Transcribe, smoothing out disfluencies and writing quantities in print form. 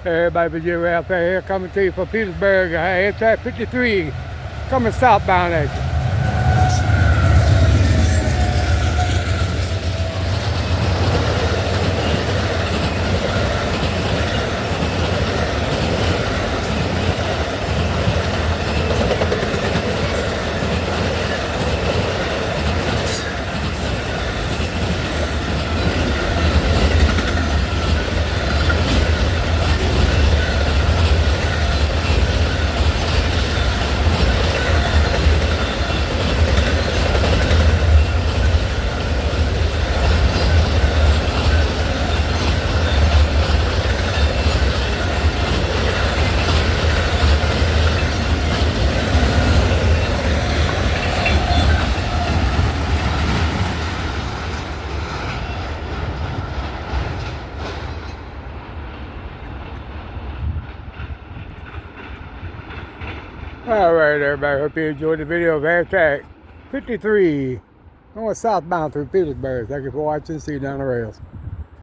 Everybody, Va.Railfan here, coming to you from Petersburg. Amtrak 53, coming southbound exit. Alright everybody, hope you enjoyed the video of Amtrak 53 going southbound through Petersburg. Thank you for watching. See you down the rails.